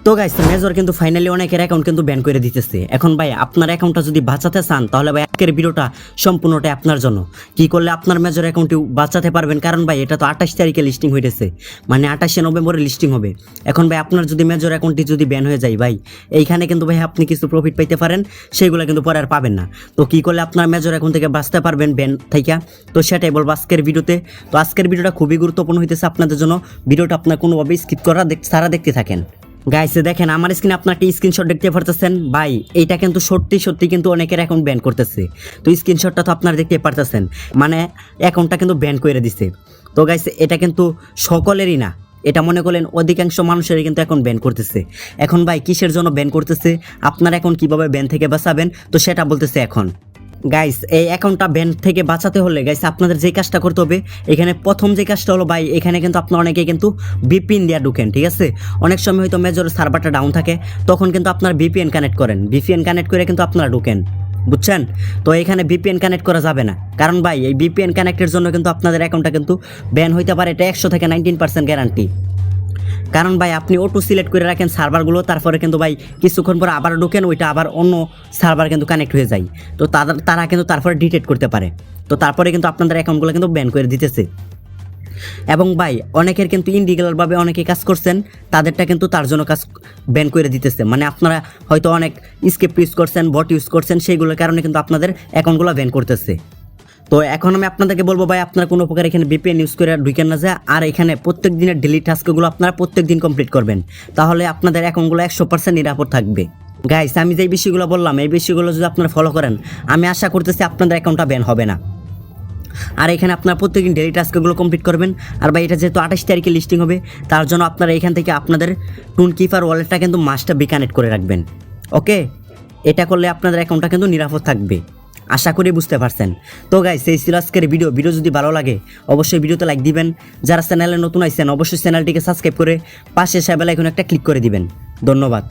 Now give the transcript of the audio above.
তো guys major কিন্তু finally অনেকের অ্যাকাউন্ট কিন্তু ব্যান করে দিতেছে। এখন ভাই আপনার অ্যাকাউন্টটা যদি বাঁচাতে চান তাহলে ভাই আজকের ভিডিওটা সম্পূর্ণটাই আপনার জন্য। কি করলে আপনার মেজর অ্যাকাউন্টটি বাঁচাতে পারবেন, কারণ ভাই এটা তো 28 তারিখে লিস্টিং হইতেছে, মানে 28শে নভেম্বরে লিস্টিং হবে। এখন ভাই আপনার যদি মেজর অ্যাকাউন্টটি যদি ব্যান হয়ে যায় ভাই, এইখানে কিন্তু ভাই আপনি কিছু প্রফিট পাইতে পারেন, সেইগুলো কিন্তু পরে আর পাবেন না। তো কি করলে আপনার মেজর অ্যাকাউন্ট থেকে বাঁচতে পারবেন ব্যান থেকে, তো সেটাই বলবো আজকের ভিডিওতে। তো আজকের ভিডিওটা খুবই গুরুত্বপূর্ণ হইতেছে আপনাদের জন্য। ভিডিওটা আপনার কোনোভাবেই স্কিপ করা সারা দেখতে থাকেন। গাইস দেখেন আমার স্ক্রিনে আপনার একটা স্ক্রিনশট দেখতে পারতেছেন ভাই, এইটা কিন্তু সত্যি সত্যি কিন্তু অনেকের অ্যাকাউন্ট ব্যান করতেছে। তো স্ক্রিনশটটা তো আপনারা দেখতে পারতেছেন, মানে অ্যাকাউন্টটা কিন্তু ব্যান করে দিছে। তো গাইস এটা কিন্তু সকলেরই না, এটা মনে করলেন অধিকাংশ মানুষেরই কিন্তু এখন ব্যান করতেছে। এখন ভাই কিসের জন্য ব্যান করতেছে, আপনার এখন কিভাবে ব্যান থেকে বাঁচাবেন, তো সেটা বলতেছে এখন। গাইস এই অ্যাকাউন্টটা ব্যান থেকে বাঁচাতে হলে গাইস আপনাদের যে কাজটা করতে হবে, এখানে প্রথম যে কাজটা হলো ভাই, এখানে কিন্তু আপনার অনেকে কিন্তু ভিপিএন দিয়ে ঢুকেন, ঠিক আছে। অনেক সময় হয়তো মেজর সার্ভারটা ডাউন থাকে, তখন কিন্তু আপনার ভিপিএন কানেক্ট করেন, ভিপিএন কানেক্ট করে কিন্তু আপনারা ঢুকেন, বুঝছেন। তো এখানে ভিপিএন কানেক্ট করা যাবে না, কারণ ভাই এই ভিপিএন কানেক্টের জন্য কিন্তু আপনাদের অ্যাকাউন্টটা কিন্তু ব্যান হইতে পারে, এটা 100 থেকে 19% গ্যারান্টি। কারণ ভাই আপনি অটো সিলেক্ট করে রাখেন সার্ভারগুলো, তারপরে কিন্তু ভাই কিছুক্ষণ পর আবার ঢোকেন, ওইটা আবার অন্য সার্ভার কিন্তু কানেক্ট হয়ে যায়। তো তারা কিন্তু তারপরে ডিটেক্ট করতে পারে, তো তারপরে কিন্তু আপনাদের অ্যাকাউন্টগুলো কিন্তু ব্যান করে দিতেছে। এবং ভাই অনেকের কিন্তু ইনরিগুলারভাবে অনেকে কাজ করছেন, তাদেরটা কিন্তু তার জন্য কাজ ব্যান করে দিতেছে। মানে আপনারা হয়তো অনেক স্ক্রিপ্ট ইউজ করছেন, বট ইউজ করছেন, সেইগুলোর কারণে কিন্তু আপনাদের অ্যাকাউন্টগুলো ব্যান করতেছে। তো এখন আমি আপনাদেরকে বলবো ভাই আপনারা কোনো প্রকার এখানে ভিপিএন ইউজ করে ঢুকেন না, যায় আর এখানে প্রত্যেক দিনের ডেলি টাস্কগুলো আপনারা প্রত্যেক দিন কমপ্লিট করবেন, তাহলে আপনাদের অ্যাকাউন্টগুলো 100% নিরাপদ থাকবে। গাইস আমি যেই বিষয়গুলো বললাম, এই বিষয়গুলো যদি আপনারা ফলো করেন, আমি আশা করতেছি আপনাদের অ্যাকাউন্টটা ব্যান হবে না। আর এখানে আপনারা প্রত্যেকদিন ডেলি টাস্কগুলো কমপ্লিট করবেন। আর ভাই এটা যেহেতু 28 তারিখে লিস্টিং হবে, তার জন্য আপনারা এখান থেকে আপনাদের টুনকিপার ওয়ালেটটা কিন্তু মাস্টটা বি কানেক্ট করে রাখবেন। ওকে, এটা করলে আপনাদের অ্যাকাউন্টটা কিন্তু নিরাপদ থাকবে, আশা করি বুঝতে পারছেন। তো গাইস এই ছিল আজকের ভিডিও যদি ভালো লাগে অবশ্যই ভিডিওতে লাইক দিবেন, যারা চ্যানেলে নতুন আইছেন অবশ্যই চ্যানেলটিকে সাবস্ক্রাইব করে পাশে বেল আইকনে একটা ক্লিক করে দিবেন। ধন্যবাদ।